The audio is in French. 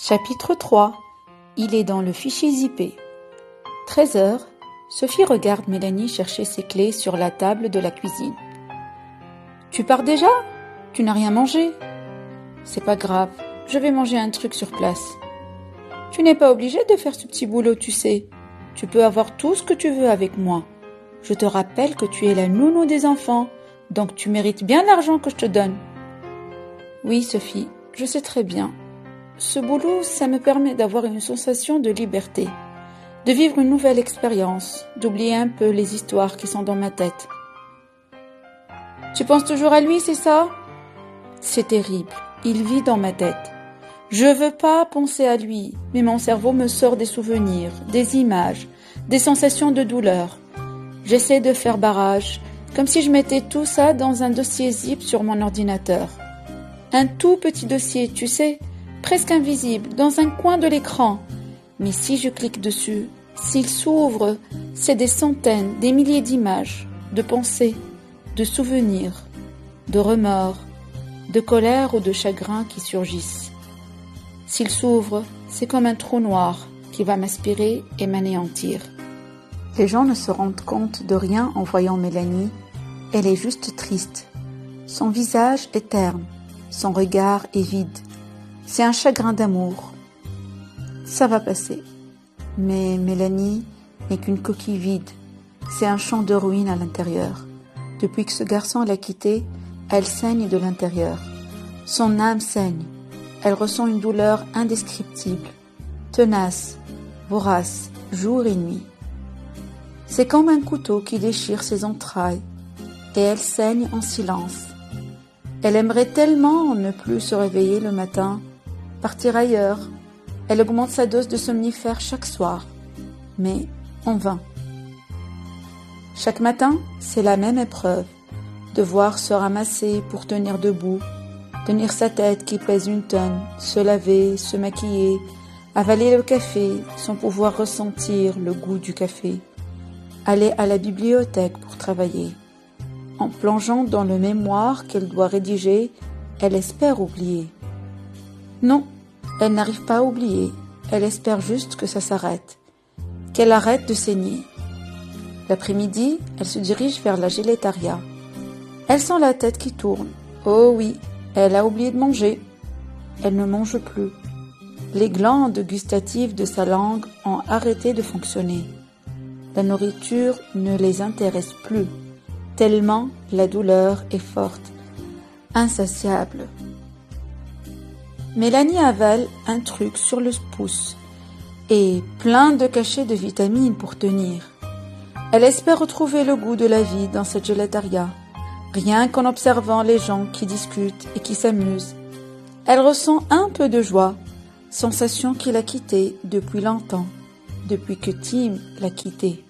Chapitre 3. Il est dans le fichier zippé. 13h, Sophie regarde Mélanie chercher ses clés sur la table de la cuisine. Tu pars déjà? Tu n'as rien mangé? C'est pas grave, je vais manger un truc sur place. Tu n'es pas obligé de faire ce petit boulot, tu sais. Tu peux avoir tout ce que tu veux avec moi. Je te rappelle que tu es la nounou des enfants, donc tu mérites bien l'argent que je te donne. Oui, Sophie, je sais très bien. Ce boulot, ça me permet d'avoir une sensation de liberté, de vivre une nouvelle expérience, d'oublier un peu les histoires qui sont dans ma tête. Tu penses toujours à lui, c'est ça? C'est terrible, il vit dans ma tête. Je veux pas penser à lui, mais mon cerveau me sort des souvenirs, des images, des sensations de douleur. J'essaie de faire barrage, comme si je mettais tout ça dans un dossier zip sur mon ordinateur. Un tout petit dossier, tu sais, presque invisible, dans un coin de l'écran. Mais si je clique dessus, s'il s'ouvre, c'est des centaines, des milliers d'images, de pensées, de souvenirs, de remords, de colère ou de chagrin qui surgissent. S'il s'ouvre, c'est comme un trou noir qui va m'aspirer et m'anéantir. Les gens ne se rendent compte de rien en voyant Mélanie. Elle est juste triste. Son visage est terne, son regard est vide. C'est un chagrin d'amour. Ça va passer. Mais Mélanie n'est qu'une coquille vide. C'est un champ de ruines à l'intérieur. Depuis que ce garçon l'a quittée, elle saigne de l'intérieur. Son âme saigne. Elle ressent une douleur indescriptible, tenace, vorace, jour et nuit. C'est comme un couteau qui déchire ses entrailles, et elle saigne en silence. Elle aimerait tellement ne plus se réveiller le matin, partir ailleurs. Elle augmente sa dose de somnifères chaque soir, mais en vain. Chaque matin, c'est la même épreuve, devoir se ramasser pour tenir debout, tenir sa tête qui pèse une tonne, se laver, se maquiller, avaler le café sans pouvoir ressentir le goût du café, aller à la bibliothèque pour travailler. En plongeant dans le mémoire qu'elle doit rédiger, elle espère oublier. Non, elle n'arrive pas à oublier, elle espère juste que ça s'arrête, qu'elle arrête de saigner. L'après-midi, elle se dirige vers la geletaria. Elle sent la tête qui tourne. Oh oui, elle a oublié de manger. Elle ne mange plus. Les glandes gustatives de sa langue ont arrêté de fonctionner. La nourriture ne les intéresse plus, tellement la douleur est forte, insatiable. Mélanie avale un truc sur le pouce et plein de cachets de vitamines pour tenir. Elle espère retrouver le goût de la vie dans cette geletaria, rien qu'en observant les gens qui discutent et qui s'amusent. Elle ressent un peu de joie, sensation qu'il a quittée depuis longtemps, depuis que Tim l'a quittée.